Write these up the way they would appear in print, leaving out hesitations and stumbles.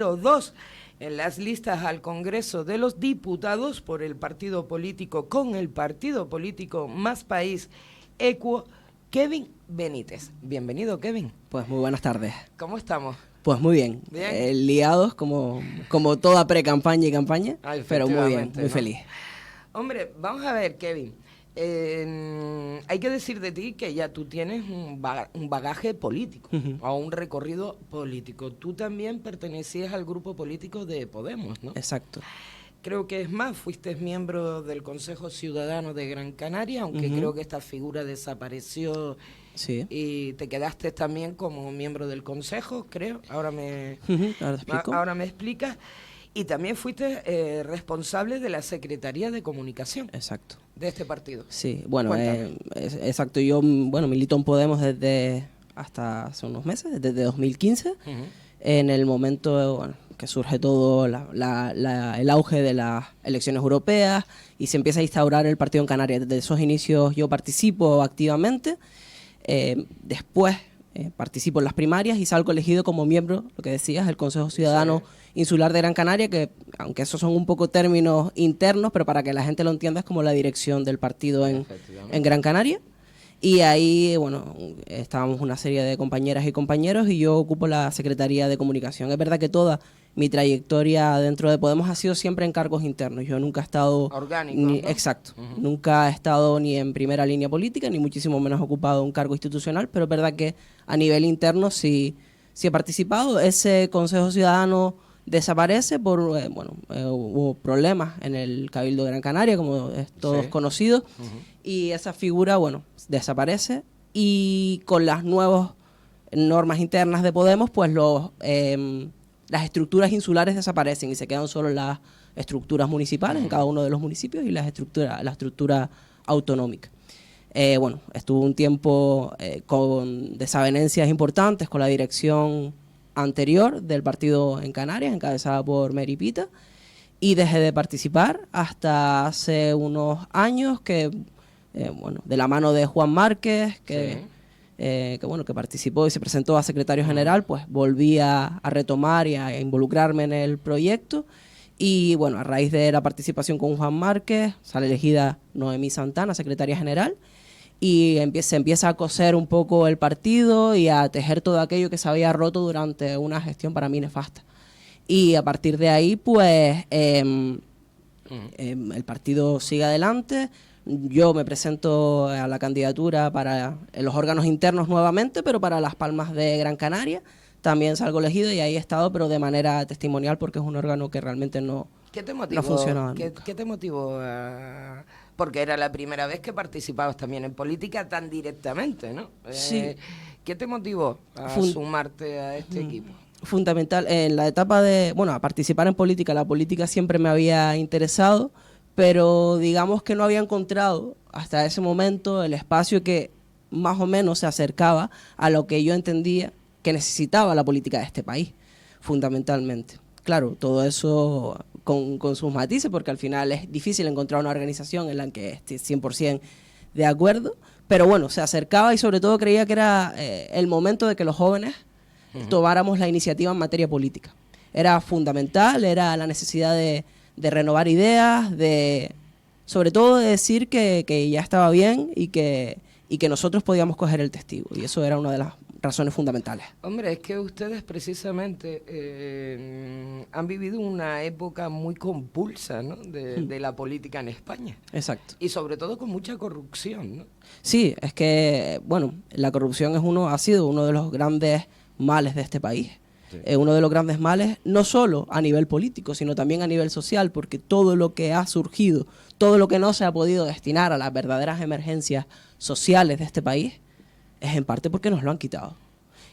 2 en las listas al Congreso de los Diputados por el partido político, con el partido político Más País, Equo, Kevin Benítez. Bienvenido, Kevin. Pues muy buenas tardes. ¿Cómo estamos? Pues muy bien. Liados como toda pre-campaña y campaña, pero muy bien, muy feliz. Hombre, vamos a ver, Kevin. Hay que decir de ti que ya tú tienes un bagaje político, o un recorrido político. Tú también pertenecías al grupo político de Podemos, ¿no? Exacto. Creo que es más, fuiste miembro del Consejo Ciudadano de Gran Canaria, aunque creo que esta figura desapareció. Sí. Y te quedaste también como miembro del Consejo, creo. Ahora me explicas. Y también fuiste responsable de la Secretaría de Comunicación. Exacto. De este partido. Sí, bueno, exacto. Yo, milito en Podemos desde hasta hace unos meses, desde 2015. En el momento que surge todo el auge de las elecciones europeas y se empieza a instaurar el partido en Canarias. Desde esos inicios yo participo activamente. Después participo en las primarias y salgo elegido como miembro, lo que decías, del Consejo Ciudadano Insular de Gran Canaria, que aunque esos son un poco términos internos, pero para que la gente lo entienda es como la dirección del partido en Gran Canaria. Y ahí, estábamos una serie de compañeras y compañeros y yo ocupo la Secretaría de Comunicación. Es verdad que toda mi trayectoria dentro de Podemos ha sido siempre en cargos internos. Yo nunca he estado... Orgánico, ¿no? Exacto. Nunca he estado ni en primera línea política, ni muchísimo menos ocupado un cargo institucional, pero es verdad que a nivel interno sí he participado. Ese Consejo Ciudadano desaparece por, hubo problemas en el Cabildo de Gran Canaria, como es todos conocidos, y esa figura, desaparece, y con las nuevas normas internas de Podemos, pues las estructuras insulares desaparecen y se quedan solo las estructuras municipales en cada uno de los municipios y la estructura autonómica. Estuve un tiempo con desavenencias importantes con la dirección anterior del partido en Canarias, encabezada por Mary Pita, y dejé de participar hasta hace unos años que, de la mano de Juan Márquez, que participó y se presentó a secretario general, pues volví a retomar y a involucrarme en el proyecto. Y a raíz de la participación con Juan Márquez, sale elegida Noemí Santana, secretaria general, y se empieza a coser un poco el partido y a tejer todo aquello que se había roto durante una gestión para mí nefasta. Y a partir de ahí, pues, el partido sigue adelante. Yo me presento a la candidatura para los órganos internos nuevamente, pero para Las Palmas de Gran Canaria. También salgo elegido y ahí he estado, pero de manera testimonial, porque es un órgano que realmente no funcionaba. ¿Qué te motivó? Porque era la primera vez que participabas también en política tan directamente, ¿no? Sí. ¿Qué te motivó a sumarte a este equipo? Fundamental. En la etapa de, a participar en política, la política siempre me había interesado, pero digamos que no había encontrado hasta ese momento el espacio que más o menos se acercaba a lo que yo entendía que necesitaba la política de este país, fundamentalmente. Claro, todo eso con sus matices, porque al final es difícil encontrar una organización en la que esté 100% de acuerdo, pero se acercaba y sobre todo creía que era el momento de que los jóvenes tomáramos la iniciativa en materia política. Era fundamental, era la necesidad de renovar ideas, sobre todo de decir que ya estaba bien y que nosotros podíamos coger el testigo, y eso era una de las razones fundamentales. Hombre, es que ustedes precisamente han vivido una época muy compulsa, ¿no? de la política en España. Exacto. Y sobre todo con mucha corrupción, ¿no? Sí, es que, la corrupción ha sido uno de los grandes males de este país. Sí. Uno de los grandes males, no solo a nivel político, sino también a nivel social, porque todo lo que ha surgido, todo lo que no se ha podido destinar a las verdaderas emergencias sociales de este país, es en parte porque nos lo han quitado.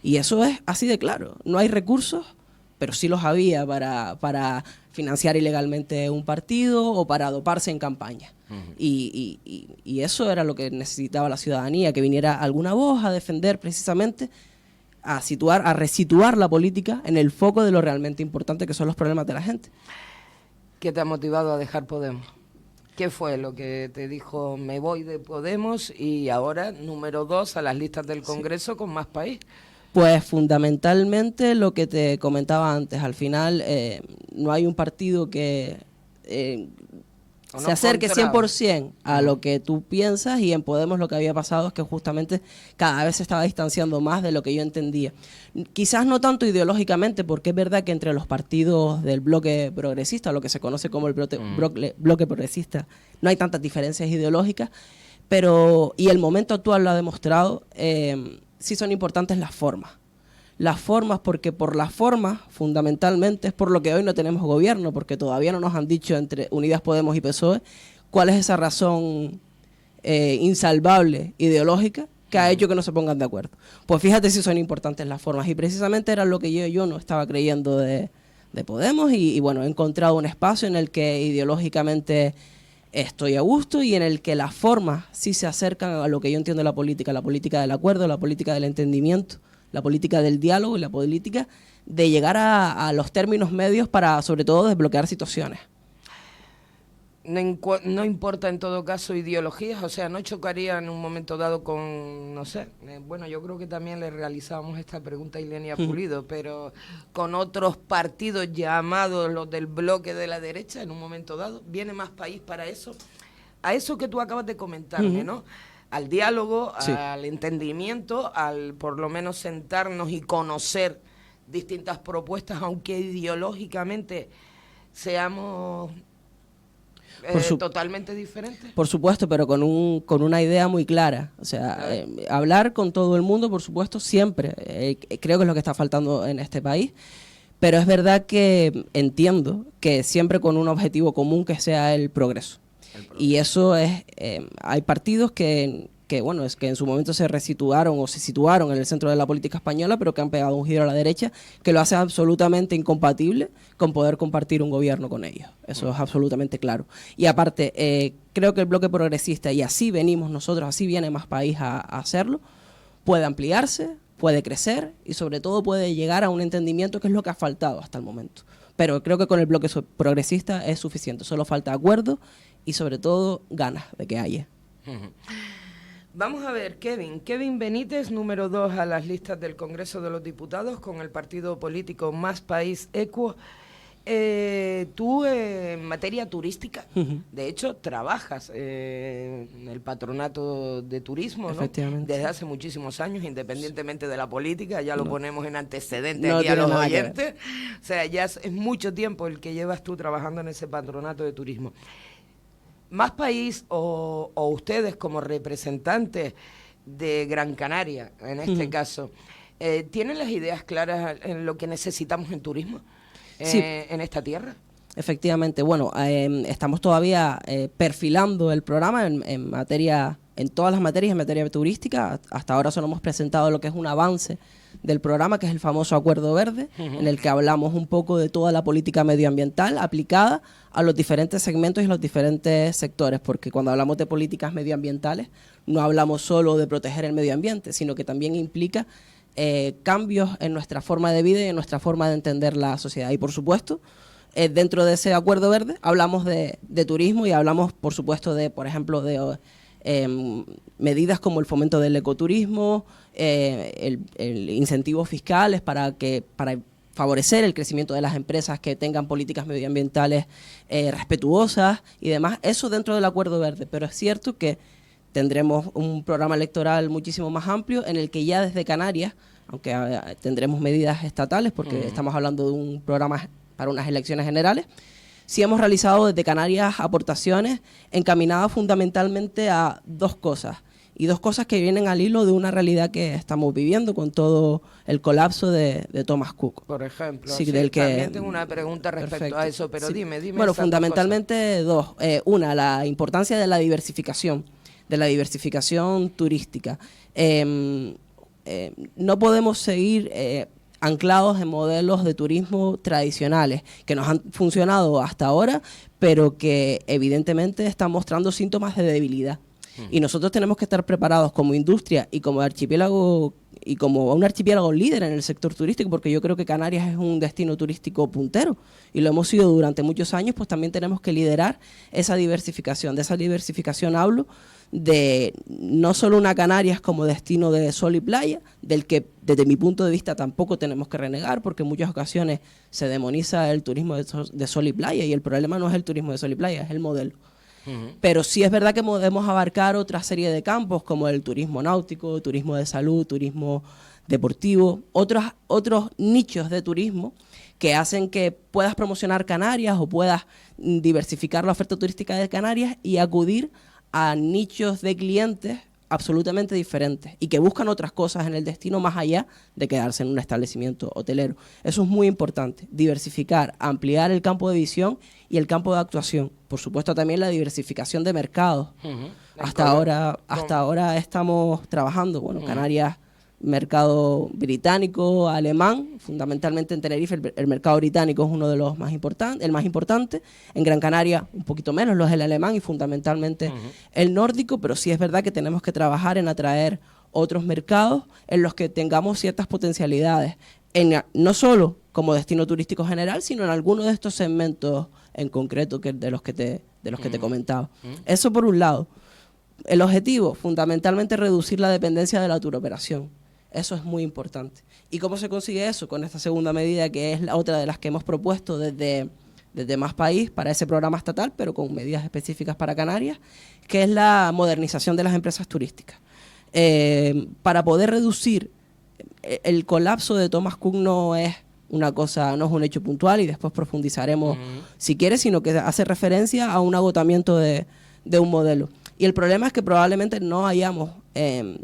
Y eso es así de claro. No hay recursos, pero sí los había para financiar ilegalmente un partido o para doparse en campaña. Y eso era lo que necesitaba la ciudadanía, que viniera alguna voz a defender precisamente, a resituar la política en el foco de lo realmente importante, que son los problemas de la gente. ¿Qué te ha motivado a dejar Podemos? ¿Qué fue lo que te dijo, me voy de Podemos y ahora número 2 a las listas del Congreso con Más País? Pues fundamentalmente lo que te comentaba antes, al final no hay un partido que se acerque 100% a lo que tú piensas, y en Podemos lo que había pasado es que justamente cada vez se estaba distanciando más de lo que yo entendía. Quizás no tanto ideológicamente, porque es verdad que entre los partidos del bloque progresista, lo que se conoce como el bloque progresista, no hay tantas diferencias ideológicas, pero, y el momento actual lo ha demostrado, sí son importantes las formas. Las formas, porque por las formas, fundamentalmente, es por lo que hoy no tenemos gobierno, porque todavía no nos han dicho entre Unidas Podemos y PSOE cuál es esa razón insalvable ideológica que ha hecho que no se pongan de acuerdo. Pues fíjate si son importantes las formas, y precisamente era lo que yo no estaba creyendo de Podemos, y bueno, he encontrado un espacio en el que ideológicamente estoy a gusto y en el que las formas sí se acercan a lo que yo entiendo de la política del acuerdo, la política del entendimiento, la política del diálogo y la política de llegar a los términos medios para, sobre todo, desbloquear situaciones. No importa en todo caso ideologías, o sea, no chocaría en un momento dado con, no sé, bueno, yo creo que también le realizábamos esta pregunta a Ilenia Pulido, pero con otros partidos llamados los del bloque de la derecha, en un momento dado, ¿viene más país para eso? A eso que tú acabas de comentarme, ¿no? Al diálogo, sí, al entendimiento, al por lo menos sentarnos y conocer distintas propuestas, aunque ideológicamente seamos totalmente diferentes. Por supuesto, pero con una idea muy clara. O sea, hablar con todo el mundo, por supuesto, siempre. Creo que es lo que está faltando en este país. Pero es verdad que entiendo que siempre con un objetivo común, que sea el progreso. Y eso es, hay partidos que bueno, es que en su momento se resituaron o se situaron en el centro de la política española, pero que han pegado un giro a la derecha que lo hace absolutamente incompatible con poder compartir un gobierno con ellos. Eso es absolutamente claro. Y aparte, creo que el bloque progresista, y así venimos nosotros, así viene más país a hacerlo, puede ampliarse, puede crecer y sobre todo puede llegar a un entendimiento, que es lo que ha faltado hasta el momento. Pero creo que con el bloque progresista es suficiente, solo falta acuerdo y sobre todo ganas de que haya. Vamos a ver, Kevin Benítez, número 2 a las listas del Congreso de los Diputados con el partido político Más País Equo. Tú en materia turística, de hecho, trabajas en el patronato de turismo, ¿no? Desde hace muchísimos años, independientemente de la política, ya lo ponemos en antecedentes aquí a los oyentes. O sea, ya es mucho tiempo el que llevas tú trabajando en ese patronato de turismo. Más País o ustedes como representantes de Gran Canaria, en este caso, ¿tienen las ideas claras en lo que necesitamos en turismo sí, en esta tierra? Efectivamente. Bueno, estamos todavía perfilando el programa en materia, en todas las materias en materia turística. Hasta ahora solo hemos presentado lo que es un avance del programa, que es el famoso Acuerdo Verde, en el que hablamos un poco de toda la política medioambiental aplicada a los diferentes segmentos y los diferentes sectores, porque cuando hablamos de políticas medioambientales no hablamos solo de proteger el medio ambiente, sino que también implica cambios en nuestra forma de vida y en nuestra forma de entender la sociedad. Y por supuesto, dentro de ese Acuerdo Verde hablamos de turismo y hablamos, por supuesto, de, por ejemplo, de medidas como el fomento del ecoturismo, el incentivos fiscales para favorecer el crecimiento de las empresas que tengan políticas medioambientales respetuosas y demás. Eso dentro del Acuerdo Verde, pero es cierto que tendremos un programa electoral muchísimo más amplio en el que ya desde Canarias, aunque tendremos medidas estatales porque estamos hablando de un programa para unas elecciones generales, sí hemos realizado desde Canarias aportaciones encaminadas fundamentalmente a dos cosas, y dos cosas que vienen al hilo de una realidad que estamos viviendo con todo el colapso de Thomas Cook. Por ejemplo, sí, también tengo una pregunta respecto a eso, pero sí, dime. Bueno, fundamentalmente dos. Una, la importancia de la diversificación turística. No podemos seguir anclados en modelos de turismo tradicionales que nos han funcionado hasta ahora, pero que evidentemente están mostrando síntomas de debilidad. Y nosotros tenemos que estar preparados como industria y como archipiélago y como un archipiélago líder en el sector turístico, porque yo creo que Canarias es un destino turístico puntero y lo hemos sido durante muchos años, pues también tenemos que liderar esa diversificación. De esa diversificación hablo de no solo una Canarias como destino de sol y playa, del que desde mi punto de vista tampoco tenemos que renegar, porque en muchas ocasiones se demoniza el turismo de sol y playa, y el problema no es el turismo de sol y playa, es el modelo. Pero sí es verdad que podemos abarcar otra serie de campos como el turismo náutico, turismo de salud, turismo deportivo, otros nichos de turismo que hacen que puedas promocionar Canarias o puedas diversificar la oferta turística de Canarias y acudir a nichos de clientes absolutamente diferentes y que buscan otras cosas en el destino más allá de quedarse en un establecimiento hotelero. Eso es muy importante, diversificar, ampliar el campo de visión y el campo de actuación. Por supuesto también la diversificación de mercados. Hasta ahora estamos trabajando, Canarias, mercado británico, alemán, fundamentalmente en Tenerife el mercado británico es uno de los más importantes, el más importante. En Gran Canaria un poquito menos, lo es el alemán y fundamentalmente el nórdico, pero sí es verdad que tenemos que trabajar en atraer otros mercados en los que tengamos ciertas potencialidades, no solo como destino turístico general, sino en algunos de estos segmentos en concreto de los que te comentaba. Eso por un lado. El objetivo, fundamentalmente, reducir la dependencia de la turoperación. Eso es muy importante. ¿Y cómo se consigue eso? Con esta segunda medida, que es la otra de las que hemos propuesto desde Más País para ese programa estatal, pero con medidas específicas para Canarias, que es la modernización de las empresas turísticas. Para poder reducir el colapso de Thomas Cook no es una cosa, no es un hecho puntual y después profundizaremos si quieres, sino que hace referencia a un agotamiento de un modelo. Y el problema es que probablemente no hayamos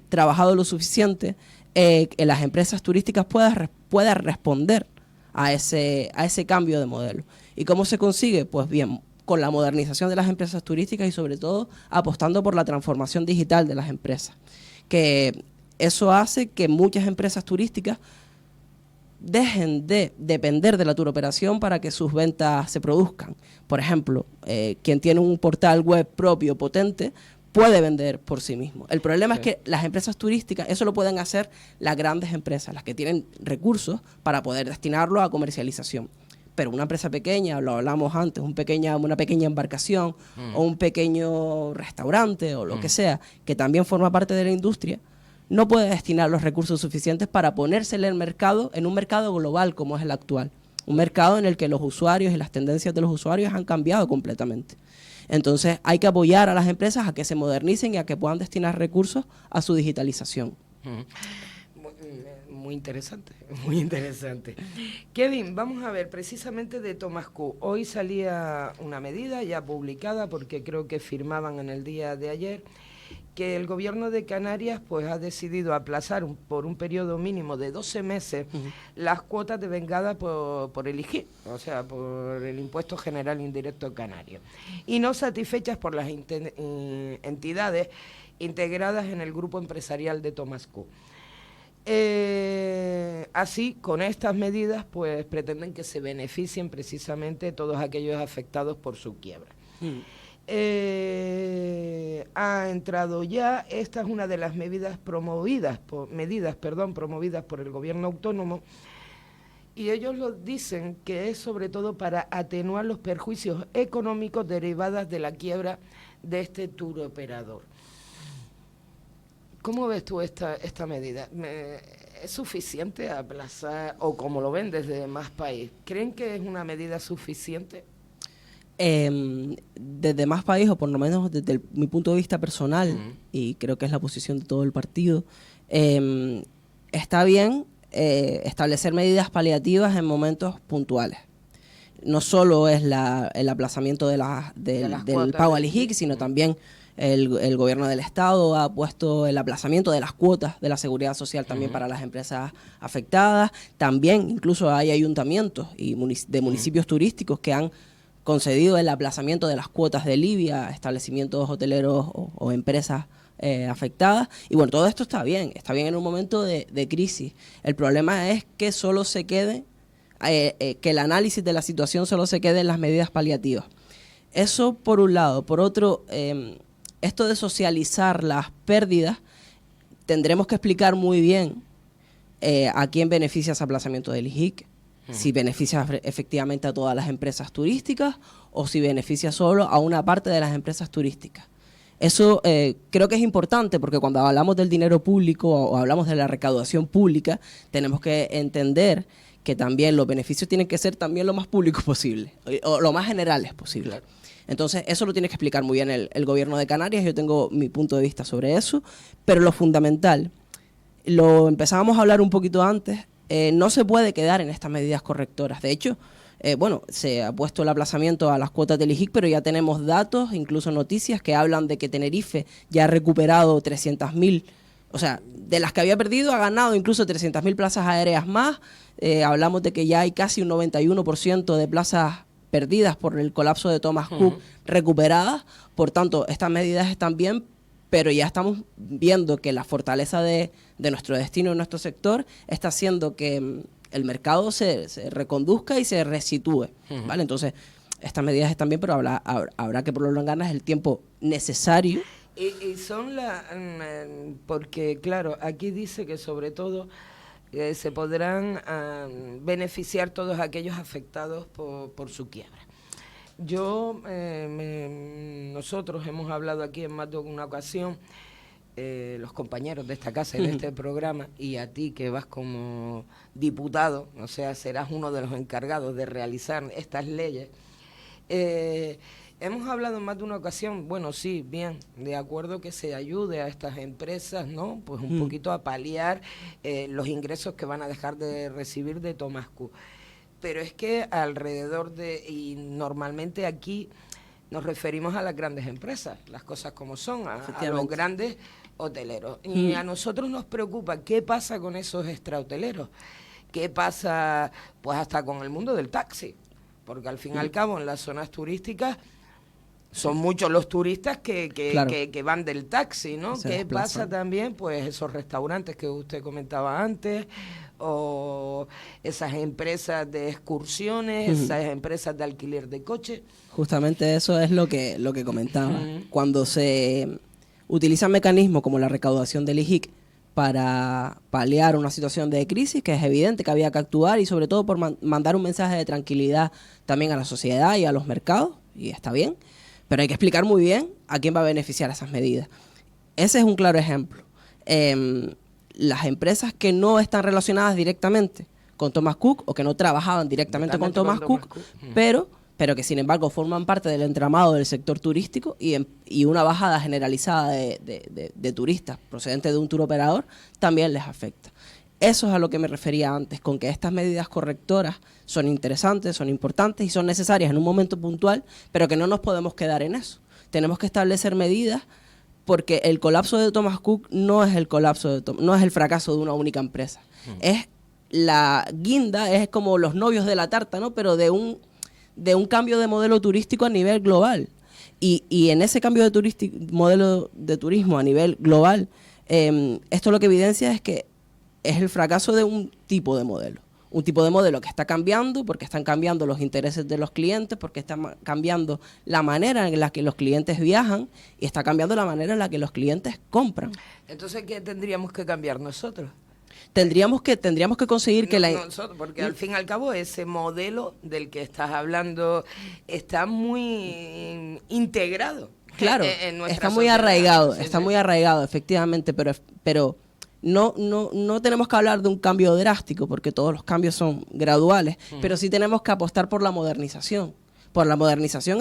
trabajado lo suficiente en las empresas turísticas puedan responder a ese cambio de modelo. ¿Y cómo se consigue? Pues bien, con la modernización de las empresas turísticas y sobre todo apostando por la transformación digital de las empresas. Que eso hace que muchas empresas turísticas dejen de depender de la turoperación para que sus ventas se produzcan. Por ejemplo, quien tiene un portal web propio potente puede vender por sí mismo. El problema es que las empresas turísticas, eso lo pueden hacer las grandes empresas, las que tienen recursos para poder destinarlo a comercialización. Pero una empresa pequeña, lo hablamos antes, una pequeña embarcación o un pequeño restaurante o lo que sea, que también forma parte de la industria, no puede destinar los recursos suficientes para ponérsele el mercado en un mercado global como es el actual. Un mercado en el que los usuarios y las tendencias de los usuarios han cambiado completamente. Entonces hay que apoyar a las empresas a que se modernicen y a que puedan destinar recursos a su digitalización. Muy interesante, muy interesante. Kevin, vamos a ver, precisamente de Thomas Cook. Hoy salía una medida ya publicada, porque creo que firmaban en el día de ayer, que el gobierno de Canarias pues ha decidido aplazar por un periodo mínimo de 12 meses las cuotas de vengada por el IGI, o sea, por el Impuesto General Indirecto Canario, y no satisfechas por las entidades integradas en el grupo empresarial de Thomas Cook. Así, con estas medidas, pues pretenden que se beneficien precisamente todos aquellos afectados por su quiebra. Ha entrado ya, esta es una de las medidas promovidas por el gobierno autónomo, y ellos lo dicen que es sobre todo para atenuar los perjuicios económicos derivados de la quiebra de este turoperador. ¿Cómo ves tú esta medida? ¿Es suficiente aplazar, o como lo ven desde Más País? ¿Creen que es una medida suficiente? Desde Más País, o por lo menos desde mi punto de vista personal, y creo que es la posición de todo el partido, está bien establecer medidas paliativas en momentos puntuales. No solo es el aplazamiento del pago al IGIC, sino también el gobierno del Estado ha puesto el aplazamiento de las cuotas de la seguridad social también para las empresas afectadas. También incluso hay ayuntamientos y de municipios turísticos que han concedido el aplazamiento de las cuotas de Libia a establecimientos hoteleros o empresas afectadas. Y bueno, todo esto está bien en un momento de crisis. El problema es que solo se quede, que el análisis de la situación solo se quede en las medidas paliativas. Eso por un lado. Por otro, esto de socializar las pérdidas, tendremos que explicar muy bien a quién beneficia ese aplazamiento del IJIC, si beneficia efectivamente a todas las empresas turísticas o si beneficia solo a una parte de las empresas turísticas. Eso creo que es importante porque cuando hablamos del dinero público o hablamos de la recaudación pública, tenemos que entender que también los beneficios tienen que ser también lo más públicos posible o lo más generales posible. Claro. Entonces, eso lo tiene que explicar muy bien el gobierno de Canarias. Yo tengo mi punto de vista sobre eso, pero lo fundamental, lo empezábamos a hablar un poquito antes, no se puede quedar en estas medidas correctoras. De hecho, se ha puesto el aplazamiento a las cuotas del IJIC, pero ya tenemos datos, incluso noticias, que hablan de que Tenerife ya ha recuperado 300.000, o sea, de las que había perdido ha ganado incluso 300.000 plazas aéreas más. Hablamos de que ya hay casi un 91% de plazas perdidas por el colapso de Thomas Cook recuperadas. Por tanto, estas medidas están bien, pero ya estamos viendo que la fortaleza de nuestro destino, de nuestro sector, está haciendo que el mercado se reconduzca y se resitúe, ¿vale? Entonces, estas medidas están bien, pero habrá que prolongarlas el tiempo necesario. Y son porque, claro, aquí dice que sobre todo se podrán beneficiar todos aquellos afectados por su quiebra. Nosotros hemos hablado aquí en más de una ocasión, los compañeros de esta casa y de este programa, y a ti que vas como diputado, o sea, serás uno de los encargados de realizar estas leyes. Hemos hablado en más de una ocasión, bueno, sí, bien, de acuerdo que se ayude a estas empresas, ¿no? Pues un poquito a paliar los ingresos que van a dejar de recibir de Thomas Cook. Pero es que alrededor y normalmente aquí nos referimos a las grandes empresas, las cosas como son, a los grandes hoteleros. Y a nosotros nos preocupa qué pasa con esos extrahoteleros, qué pasa pues hasta con el mundo del taxi, porque al fin y al cabo en las zonas turísticas son muchos los turistas que van del taxi, ¿no? ¿Qué pasa también? Pues esos restaurantes que usted comentaba antes, o esas empresas de excursiones, esas empresas de alquiler de coches. Justamente eso es lo que comentaba. Cuando se utilizan mecanismos como la recaudación del IJIC para paliar una situación de crisis, que es evidente que había que actuar, y sobre todo por mandar un mensaje de tranquilidad también a la sociedad y a los mercados, y está bien, pero hay que explicar muy bien a quién va a beneficiar esas medidas. Ese es un claro ejemplo. Las empresas que no están relacionadas directamente con Thomas Cook o que no trabajaban directamente con Thomas Cook, pero que sin embargo forman parte del entramado del sector turístico y una bajada generalizada de turistas procedentes de un tour operador también les afecta. Eso es a lo que me refería antes, con que estas medidas correctoras son interesantes, son importantes y son necesarias en un momento puntual, pero que no nos podemos quedar en eso. Tenemos que establecer medidas, porque el colapso de Thomas Cook no es no es el fracaso de una única empresa. Es la guinda, es como los novios de la tarta, ¿no? Pero de un cambio de modelo turístico a nivel global. Y en ese cambio de modelo de turismo a nivel global, esto lo que evidencia es que es el fracaso de un tipo de modelo. Un tipo de modelo que está cambiando porque están cambiando los intereses de los clientes, porque está cambiando la manera en la que los clientes viajan y está cambiando la manera en la que los clientes compran. Entonces, ¿qué tendríamos que cambiar nosotros? Tendríamos que conseguir que nosotros, porque al fin y al cabo ese modelo del que estás hablando está muy integrado. Claro, en nuestra está muy sociedad. arraigado, Sí, está sí. muy arraigado, efectivamente, pero no tenemos que hablar de un cambio drástico, porque todos los cambios son graduales, pero sí tenemos que apostar por la modernización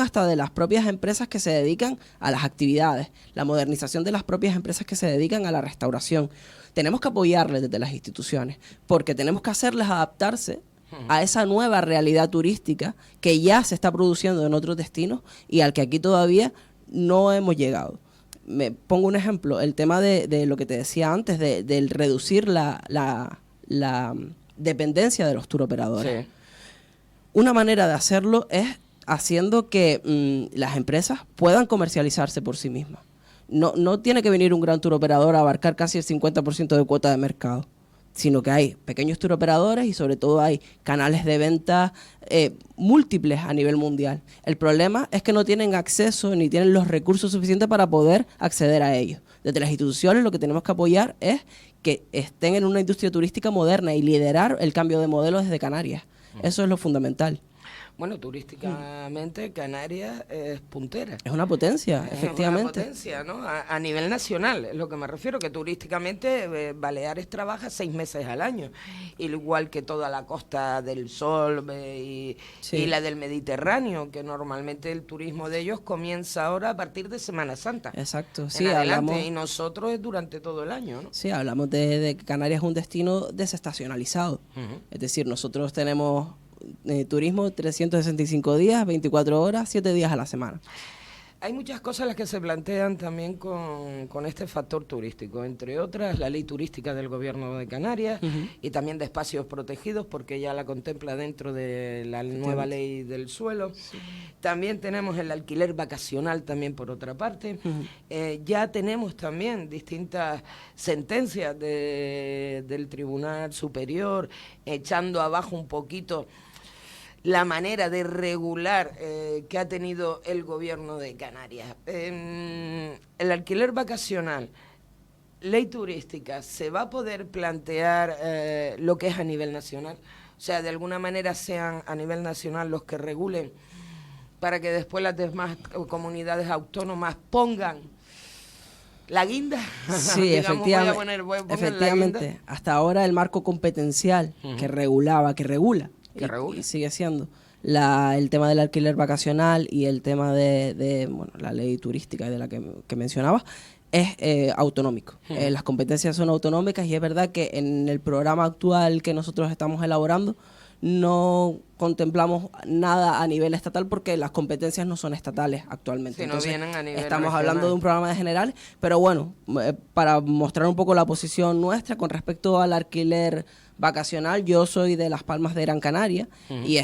hasta de las propias empresas que se dedican a las actividades, la modernización de las propias empresas que se dedican a la restauración. Tenemos que apoyarles desde las instituciones, porque tenemos que hacerles adaptarse a esa nueva realidad turística que ya se está produciendo en otros destinos y al que aquí todavía no hemos llegado. Me pongo un ejemplo, el tema de lo que te decía antes, del reducir la dependencia de los tour operadores. Sí. Una manera de hacerlo es haciendo que las empresas puedan comercializarse por sí mismas. No tiene que venir un gran tour operador a abarcar casi el 50% de cuota de mercado. sino que hay pequeños tour operadores y sobre todo hay canales de venta múltiples a nivel mundial. El problema es que no tienen acceso ni tienen los recursos suficientes para poder acceder a ellos. Desde las instituciones lo que tenemos que apoyar es que estén en una industria turística moderna y liderar el cambio de modelo desde Canarias. Eso es lo fundamental. Bueno, turísticamente Canarias es puntera. Es una potencia, efectivamente. Es una potencia, ¿no? A nivel nacional, es lo que me refiero, que turísticamente Baleares trabaja 6 meses al año, igual que toda la Costa del Sol y la del Mediterráneo, que normalmente el turismo de ellos comienza ahora a partir de Semana Santa. Exacto, sí, hablamos. Y nosotros es durante todo el año, ¿no? Sí, hablamos de que Canarias es un destino desestacionalizado. Es decir, nosotros tenemos turismo 365 días, 24 horas, 7 días a la semana. Hay muchas cosas las que se plantean también con este factor turístico, entre otras la ley turística del Gobierno de Canarias y también de espacios protegidos, porque ya la contempla dentro de la nueva ley del suelo. Sí. También tenemos el alquiler vacacional también por otra parte. Ya tenemos también distintas sentencias del Tribunal Superior echando abajo un poquito la manera de regular que ha tenido el Gobierno de Canarias. El alquiler vacacional, ley turística, ¿se va a poder plantear lo que es a nivel nacional? O sea, de alguna manera sean a nivel nacional los que regulen para que después las demás comunidades autónomas pongan la guinda. Sí, digamos, efectivamente. Hasta ahora el marco competencial que regula y sigue siendo el tema del alquiler vacacional y el tema de la ley turística de la que mencionabas es autonómico. Las competencias son autonómicas y es verdad que en el programa actual que nosotros estamos elaborando no contemplamos nada a nivel estatal porque las competencias no son estatales actualmente. Sí, entonces, no vienen a nivel estamos regional. hablando de un programa de general, pero bueno, para mostrar un poco la posición nuestra con respecto al alquiler vacacional, yo soy de Las Palmas de Gran Canaria y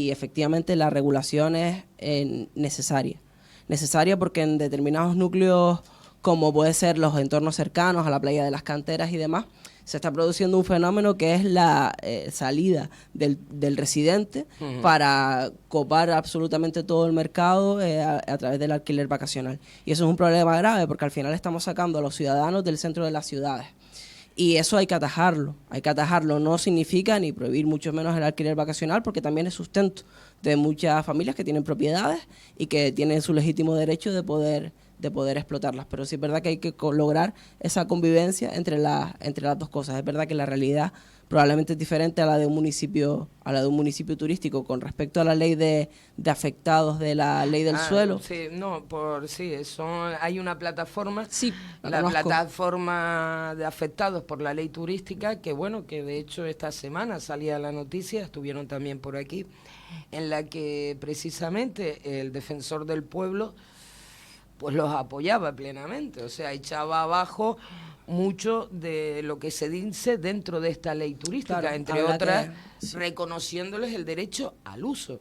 efectivamente la regulación es necesaria porque en determinados núcleos, como puede ser los entornos cercanos a la playa de las Canteras y demás, se está produciendo un fenómeno que es la salida del residente para copar absolutamente todo el mercado a través del alquiler vacacional. Y eso es un problema grave porque al final estamos sacando a los ciudadanos del centro de las ciudades. Y eso hay que atajarlo. No significa ni prohibir mucho menos el alquiler vacacional porque también es sustento de muchas familias que tienen propiedades y que tienen su legítimo derecho de poder explotarlas, pero sí es verdad que hay que lograr esa convivencia entre las dos cosas. Es verdad que la realidad probablemente es diferente a la de un municipio turístico con respecto a la ley de afectados de la ley del suelo. Sí, hay una plataforma, la conozco. Plataforma de afectados por la ley turística, que de hecho esta semana salía la noticia, estuvieron también por aquí, en la que precisamente el defensor del pueblo pues los apoyaba plenamente, o sea, echaba abajo mucho de lo que se dice dentro de esta ley turística, claro, entre otras, reconociéndoles el derecho al uso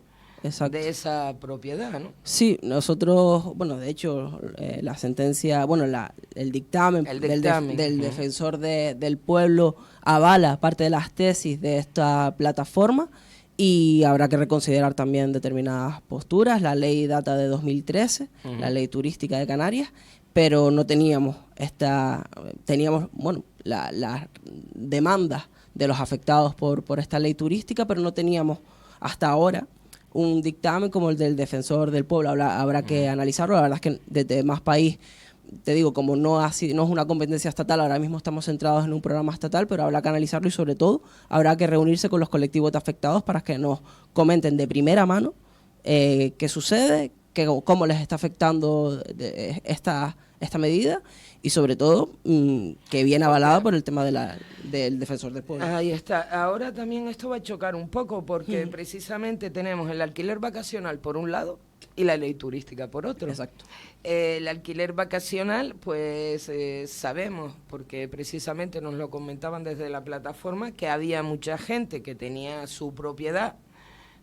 de esa propiedad, ¿no? Sí, nosotros, de hecho, la sentencia, el dictamen del defensor del pueblo avala parte de las tesis de esta plataforma. Y habrá que reconsiderar también determinadas posturas. La ley data de 2013, la ley turística de Canarias, pero no teníamos las demandas de los afectados por esta ley turística, pero no teníamos hasta ahora un dictamen como el del defensor del pueblo. Habrá que analizarlo. La verdad es que desde Más País, te digo, como no es una competencia estatal, ahora mismo estamos centrados en un programa estatal, pero habrá que analizarlo y sobre todo habrá que reunirse con los colectivos de afectados para que nos comenten de primera mano qué sucede, cómo les está afectando esta medida y sobre todo que viene avalada por el tema del defensor del pueblo. Ahí está. Ahora también esto va a chocar un poco porque precisamente tenemos el alquiler vacacional por un lado y la ley turística por otro. Exacto. El alquiler vacacional, pues sabemos, porque precisamente nos lo comentaban desde la plataforma, que había mucha gente que tenía su propiedad,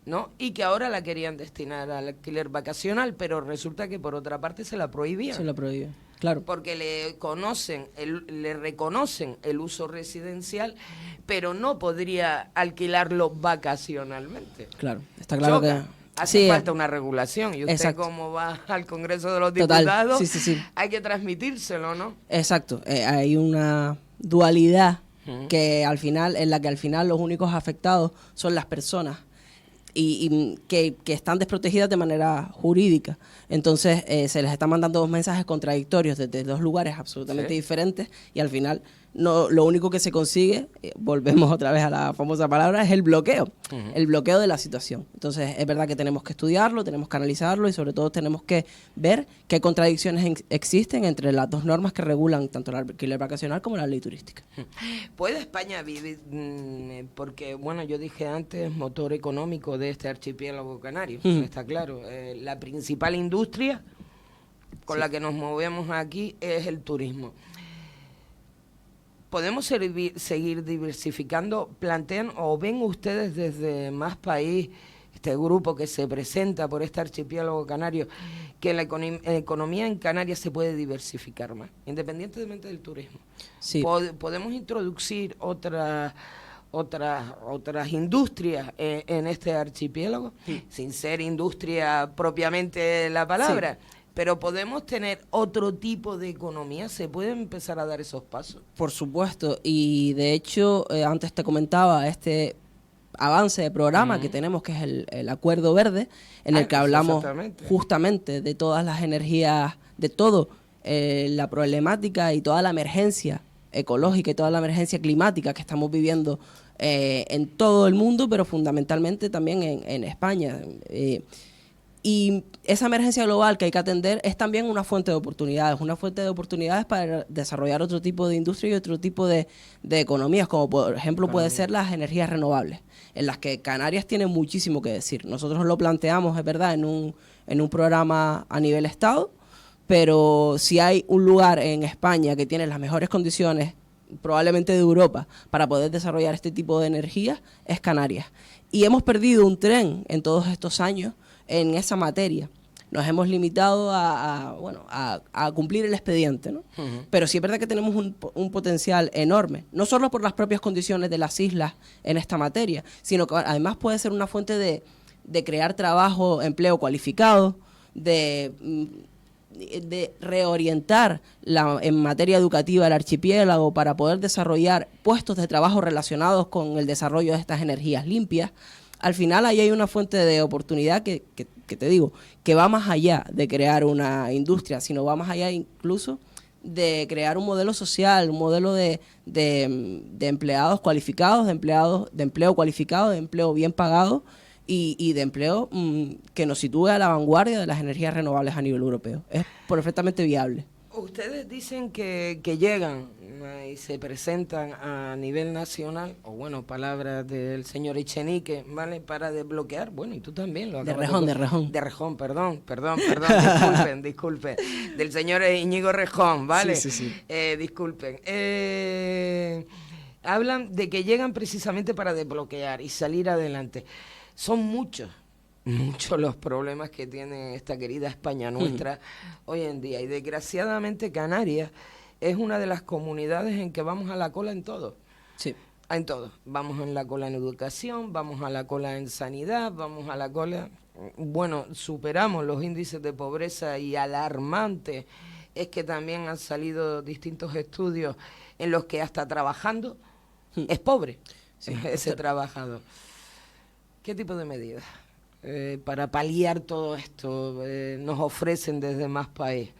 ¿no? Y que ahora la querían destinar al alquiler vacacional, pero resulta que por otra parte se la prohibían. Se la prohíben. Claro. Porque le reconocen el uso residencial, pero no podría alquilarlo vacacionalmente. Claro, está claro Choca. que... Hace Sí, falta una regulación. Y usted, exacto. como va al Congreso de los Total. Diputados, Sí, sí, sí. hay que transmitírselo, ¿no? Exacto, hay una dualidad Ujú. en la que al final los únicos afectados son las personas y que están desprotegidas de manera jurídica. Entonces se les está mandando dos mensajes contradictorios desde dos lugares absolutamente Sí. diferentes y al final lo único que se consigue, volvemos otra vez a la famosa palabra, es el bloqueo, el bloqueo de la situación. Entonces es verdad que tenemos que estudiarlo, tenemos que analizarlo y sobre todo tenemos que ver qué contradicciones existen entre las dos normas que regulan tanto el alquiler vacacional como la ley turística. ¿Puede España vivir? Porque, bueno, yo dije antes, motor económico de este archipiélago canario, está claro. La principal industria con la que nos movemos aquí es el turismo. ¿Podemos seguir diversificando? ¿Plantean o ven ustedes desde Más País, este grupo que se presenta por este archipiélago canario, que la economía en Canarias se puede diversificar más, independientemente del turismo? Sí. ¿Podemos introducir otras industrias en este archipiélago, sin ser industria propiamente la palabra? Sí. Pero podemos tener otro tipo de economía, ¿se pueden empezar a dar esos pasos? Por supuesto, y de hecho, antes te comentaba este avance de programa que tenemos, que es el Acuerdo Verde, en el que hablamos justamente de todas las energías, de todo, la problemática y toda la emergencia ecológica y toda la emergencia climática que estamos viviendo en todo el mundo, pero fundamentalmente también en España. Y esa emergencia global que hay que atender es también una fuente de oportunidades para desarrollar otro tipo de industria y otro tipo de economías, como por ejemplo puede ser las energías renovables, en las que Canarias tiene muchísimo que decir. Nosotros lo planteamos, es verdad, en un programa a nivel Estado, pero si hay un lugar en España que tiene las mejores condiciones, probablemente de Europa, para poder desarrollar este tipo de energías, es Canarias. Y hemos perdido un tren en todos estos años en esa materia. Nos hemos limitado a cumplir el expediente, ¿no? Pero sí es verdad que tenemos un potencial enorme, no solo por las propias condiciones de las islas en esta materia, sino que además puede ser una fuente de crear trabajo, empleo cualificado, de reorientar en materia educativa el archipiélago para poder desarrollar puestos de trabajo relacionados con el desarrollo de estas energías limpias. Al final ahí hay una fuente de oportunidad que te digo, que va más allá de crear una industria, sino va más allá incluso de crear un modelo social, un modelo de empleados cualificados, de empleo cualificado, de empleo bien pagado y de empleo que nos sitúe a la vanguardia de las energías renovables a nivel europeo. Es perfectamente viable. Ustedes dicen que llegan y se presentan a nivel nacional, o bueno, palabras del señor Echenique, ¿vale? Para desbloquear, bueno, y tú también lo acabas De Rejón. De Rejón, perdón, disculpen. Del señor Íñigo Rejón, ¿vale? Sí. Disculpen. Hablan de que llegan precisamente para desbloquear y salir adelante. Son muchos los problemas que tiene esta querida España nuestra hoy en día. Y desgraciadamente Canarias es una de las comunidades en que vamos a la cola en todo. Sí. En todo. Vamos en la cola en educación, vamos a la cola en sanidad, vamos a la cola... Bueno, superamos los índices de pobreza y alarmante es que también han salido distintos estudios en los que hasta trabajando es pobre ese trabajador. ¿Qué tipo de medidas para paliar todo esto nos ofrecen desde Más País?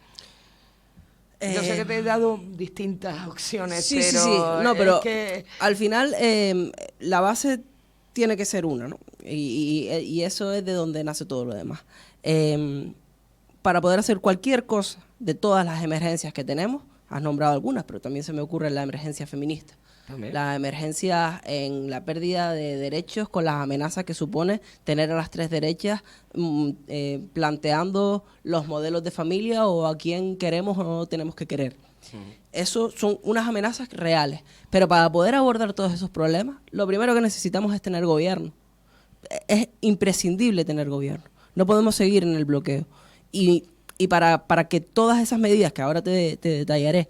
Yo sé que te he dado distintas opciones, pero... Sí. No, pero que... al final la base tiene que ser una, ¿no? Y eso es de donde nace todo lo demás. Para poder hacer cualquier cosa de todas las emergencias que tenemos, has nombrado algunas, pero también se me ocurre la emergencia feminista. También. La emergencia en la pérdida de derechos con las amenazas que supone tener a las tres derechas planteando los modelos de familia o a quién queremos o no tenemos que querer. Eso son unas amenazas reales. Pero para poder abordar todos esos problemas, lo primero que necesitamos es tener gobierno. Es imprescindible tener gobierno. No podemos seguir en el bloqueo. Y y para que todas esas medidas que ahora te detallaré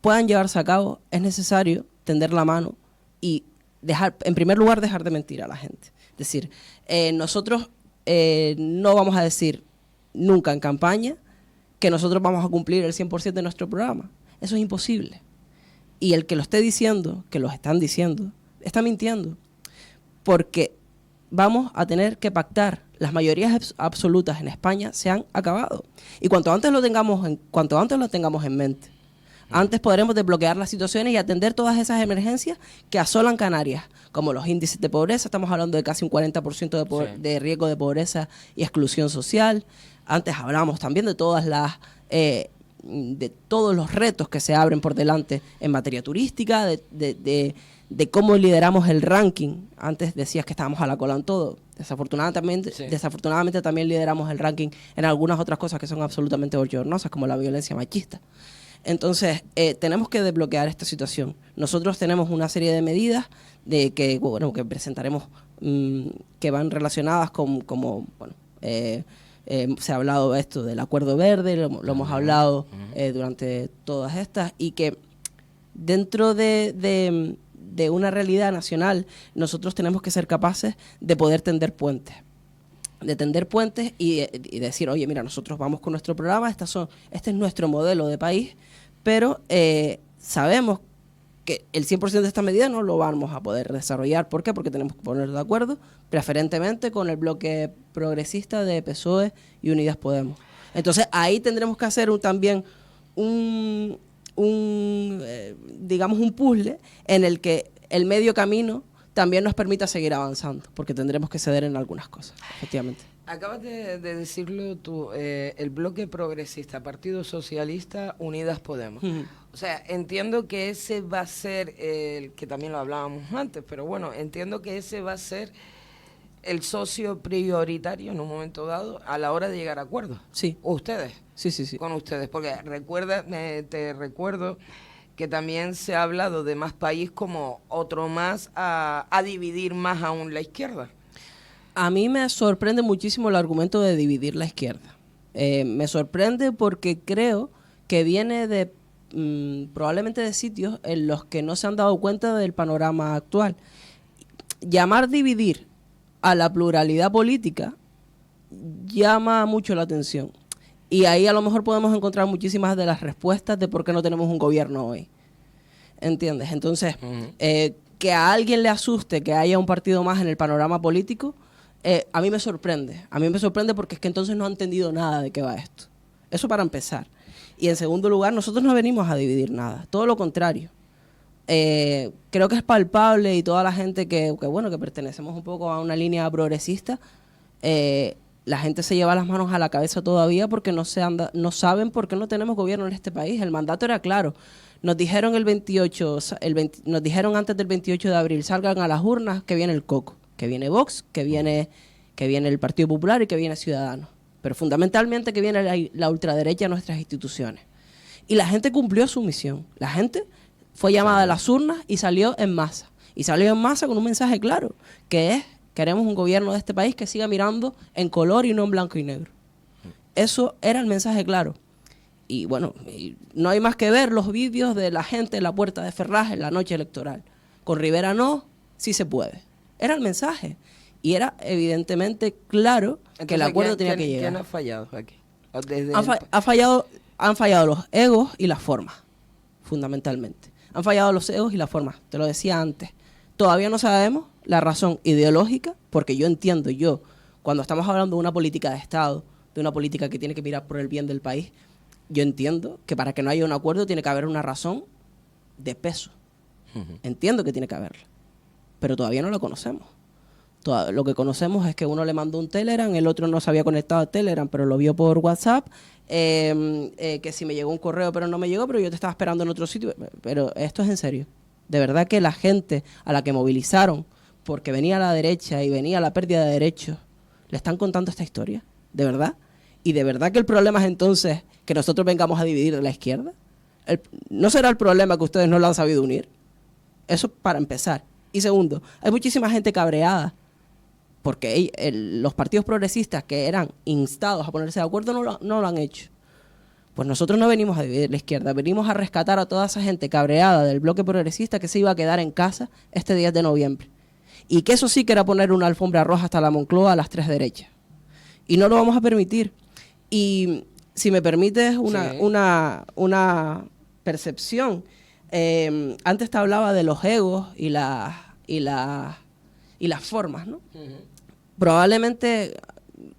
puedan llevarse a cabo, es necesario tender la mano y en primer lugar, dejar de mentir a la gente. Es decir, nosotros no vamos a decir nunca en campaña que nosotros vamos a cumplir el 100% de nuestro programa. Eso es imposible. Y el que lo esté diciendo, que lo están diciendo, está mintiendo. Porque vamos a tener que pactar. Las mayorías absolutas en España se han acabado. Y cuanto antes lo tengamos en mente, antes podremos desbloquear las situaciones y atender todas esas emergencias que asolan Canarias, como los índices de pobreza. Estamos hablando de casi un 40% de riesgo de pobreza y exclusión social. Antes hablamos también de de todos los retos que se abren por delante en materia turística, de cómo lideramos el ranking. Antes decías que estábamos a la cola en todo. Desafortunadamente también lideramos el ranking en algunas otras cosas que son absolutamente bochornosas, como la violencia machista. Entonces, tenemos que desbloquear esta situación. Nosotros tenemos una serie de medidas que presentaremos que van relacionadas se ha hablado esto del Acuerdo Verde, lo hemos hablado durante todas estas, y que dentro de una realidad nacional nosotros tenemos que ser capaces de poder tender puentes. Y decir, oye, mira, nosotros vamos con nuestro programa, este es nuestro modelo de país, pero sabemos que el 100% de estas medidas no lo vamos a poder desarrollar. ¿Por qué? Porque tenemos que ponernos de acuerdo, preferentemente con el bloque progresista de PSOE y Unidas Podemos. Entonces, ahí tendremos que hacer también un puzzle en el que el medio camino también nos permita seguir avanzando, porque tendremos que ceder en algunas cosas, efectivamente. Acabas de decirlo tú, el bloque progresista, Partido Socialista, Unidas Podemos. O sea, entiendo que ese va a ser, que también lo hablábamos antes, pero bueno, entiendo que ese va a ser el socio prioritario en un momento dado a la hora de llegar a acuerdos. Sí. ¿Ustedes? Sí. Con ustedes, porque te recuerdo que también se ha hablado de Más País como otro más a dividir más aún la izquierda. A mí me sorprende muchísimo el argumento de dividir la izquierda. Me sorprende porque creo que viene probablemente de sitios en los que no se han dado cuenta del panorama actual. Llamar dividir a la pluralidad política llama mucho la atención. Y ahí a lo mejor podemos encontrar muchísimas de las respuestas de por qué no tenemos un gobierno hoy. ¿Entiendes? Entonces, que a alguien le asuste que haya un partido más en el panorama político, a mí me sorprende. A mí me sorprende porque es que entonces no han entendido nada de qué va esto. Eso para empezar. Y en segundo lugar, nosotros no venimos a dividir nada. Todo lo contrario. Creo que es palpable, y toda la gente que pertenecemos un poco a una línea progresista, la gente se lleva las manos a la cabeza todavía porque no saben por qué no tenemos gobierno en este país. El mandato era claro. Nos dijeron nos dijeron antes del 28 de abril, salgan a las urnas, que viene el coco, que viene Vox, que viene el Partido Popular y que viene Ciudadanos. Pero fundamentalmente que viene la ultraderecha a nuestras instituciones. Y la gente cumplió su misión. La gente fue llamada a las urnas y salió en masa. Y salió en masa con un mensaje claro, que es: queremos un gobierno de este país que siga mirando en color y no en blanco y negro. Eso era el mensaje claro. Y bueno, no hay más que ver los vídeos de la gente en la Puerta de Ferraz en la noche electoral. Con Rivera no, sí se puede. Era el mensaje. Y era evidentemente claro. Entonces, que el acuerdo tenía que llegar. ¿Quién ha fallado aquí? Han fallado los egos y las formas, fundamentalmente. Han fallado los egos y las formas, te lo decía antes. Todavía no sabemos la razón ideológica, porque yo entiendo, cuando estamos hablando de una política de Estado, de una política que tiene que mirar por el bien del país, yo entiendo que para que no haya un acuerdo tiene que haber una razón de peso. Entiendo que tiene que haberla, pero todavía no la conocemos. Lo que conocemos es que uno le mandó un Telegram, el otro no se había conectado a Telegram, pero lo vio por WhatsApp, que si me llegó un correo pero no me llegó, pero yo te estaba esperando en otro sitio. Pero esto es en serio. De verdad que la gente a la que movilizaron porque venía la derecha y venía la pérdida de derechos, le están contando esta historia, ¿de verdad? Y de verdad que el problema es entonces que nosotros vengamos a dividir de la izquierda. ¿No será el problema que ustedes no lo han sabido unir? Eso para empezar. Y segundo, hay muchísima gente cabreada porque los partidos progresistas que eran instados a ponerse de acuerdo no lo han hecho. Pues nosotros no venimos a dividir la izquierda, venimos a rescatar a toda esa gente cabreada del bloque progresista que se iba a quedar en casa este 10 de noviembre. Y que eso sí que era poner una alfombra roja hasta la Moncloa a las 3 derechas. Y no lo vamos a permitir. Y si me permites una percepción, antes te hablaba de los egos y las formas, ¿no? Probablemente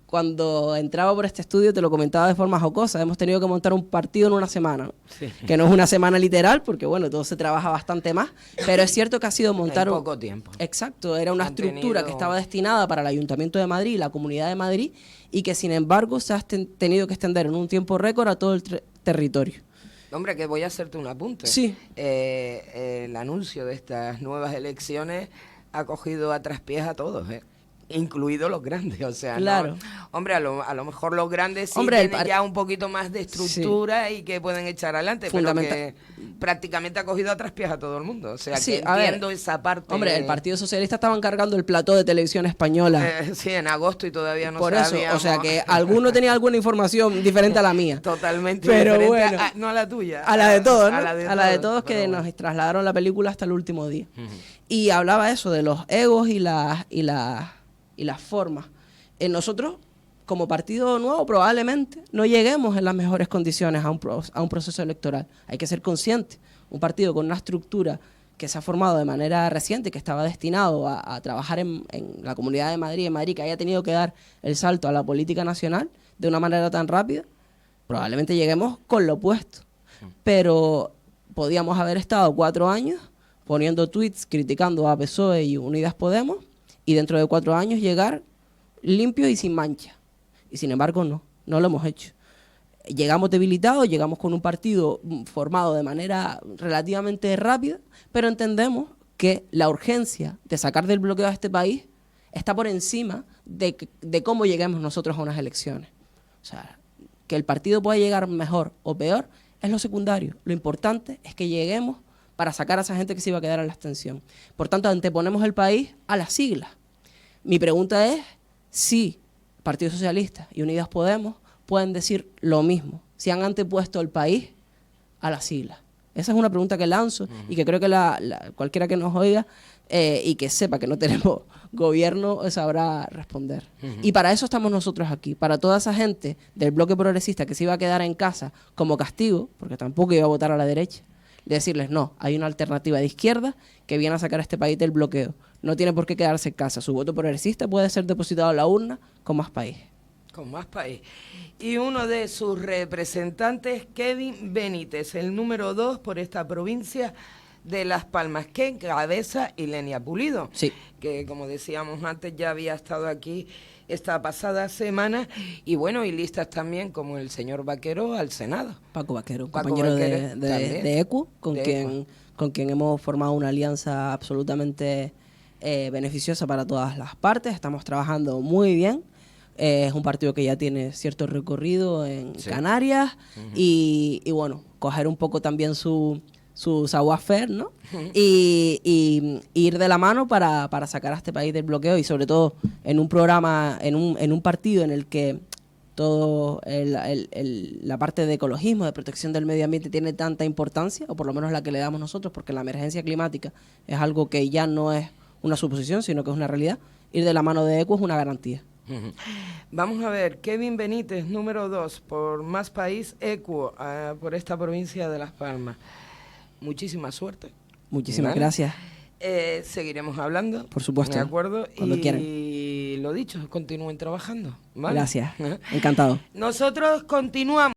cuando entraba por este estudio te lo comentaba de forma jocosa, hemos tenido que montar un partido en una semana, ¿no? Sí. Que no es una semana literal, porque bueno, todo se trabaja bastante más, pero es cierto que ha sido montar en poco tiempo. Exacto, era una estructura que estaba destinada para el Ayuntamiento de Madrid y la Comunidad de Madrid, y que sin embargo se ha tenido que extender en un tiempo récord a todo el territorio. Hombre, que voy a hacerte un apunte. Sí. El anuncio de estas nuevas elecciones ha cogido a traspiés a todos, incluidos los grandes, o sea, claro. ¿no? Hombre, a lo mejor los grandes sí tienen ya un poquito más de estructura y que pueden echar adelante, pero que prácticamente ha cogido a traspiés a todo el mundo, o sea, que entiendo esa parte. Hombre, el Partido Socialista estaba encargando el plató de televisión española. Sí, en agosto y todavía no sabíamos. Por eso, o sea, que alguno tenía alguna información diferente a la mía. Totalmente pero diferente, bueno, no a la tuya. A la de todos, ¿no? A la de todos que bueno. Nos trasladaron la película hasta el último día. Y hablaba eso, de los egos y las formas. Nosotros, como partido nuevo, probablemente no lleguemos en las mejores condiciones a un proceso electoral. Hay que ser conscientes. Un partido con una estructura que se ha formado de manera reciente, que estaba destinado a trabajar en la Comunidad de Madrid, que haya tenido que dar el salto a la política nacional de una manera tan rápida, probablemente lleguemos con lo opuesto. Pero podíamos haber estado 4 años poniendo tweets criticando a PSOE y Unidas Podemos, y dentro de 4 años llegar limpio y sin mancha. Y sin embargo no lo hemos hecho. Llegamos debilitados, llegamos con un partido formado de manera relativamente rápida, pero entendemos que la urgencia de sacar del bloqueo a este país está por encima de cómo lleguemos nosotros a unas elecciones. O sea, que el partido pueda llegar mejor o peor es lo secundario. Lo importante es que lleguemos para sacar a esa gente que se iba a quedar en la abstención. Por tanto, anteponemos el país a las siglas. Mi pregunta es si Partido Socialista y Unidas Podemos pueden decir lo mismo, si han antepuesto el país a las siglas. Esa es una pregunta que lanzo y que creo que cualquiera que nos oiga y que sepa que no tenemos gobierno sabrá responder. Y para eso estamos nosotros aquí, para toda esa gente del bloque progresista que se iba a quedar en casa como castigo, porque tampoco iba a votar a la derecha, de decirles, no, hay una alternativa de izquierda que viene a sacar a este país del bloqueo. No tiene por qué quedarse en casa. Su voto progresista puede ser depositado en la urna con Más País. Con Más País. Y uno de sus representantes, Kevin Benítez, el número 2 por esta provincia de Las Palmas, que encabeza Ilenia Pulido, sí, que como decíamos antes ya había estado aquí esta pasada semana, y bueno, y listas también como el señor Vaquero al Senado. Paco Vaquero, compañero de ECU, con quien hemos formado una alianza absolutamente beneficiosa para todas las partes. Estamos trabajando muy bien. Es un partido que ya tiene cierto recorrido en Canarias y bueno, coger un poco también su savoir-faire, ¿no? Y ir de la mano para sacar a este país del bloqueo, y sobre todo en un programa, en un partido en el que todo la parte de ecologismo, de protección del medio ambiente tiene tanta importancia, o por lo menos la que le damos nosotros, porque la emergencia climática es algo que ya no es una suposición, sino que es una realidad. Ir de la mano de ECU es una garantía. Vamos a ver, Kevin Benítez, número 2 por Más País, ECU, por esta provincia de Las Palmas. Muchísima suerte. Muchísimas gracias. Seguiremos hablando. Por supuesto. De acuerdo. Cuando quieran. Y lo dicho, continúen trabajando. ¿Vale? Gracias. Encantado. Nosotros continuamos.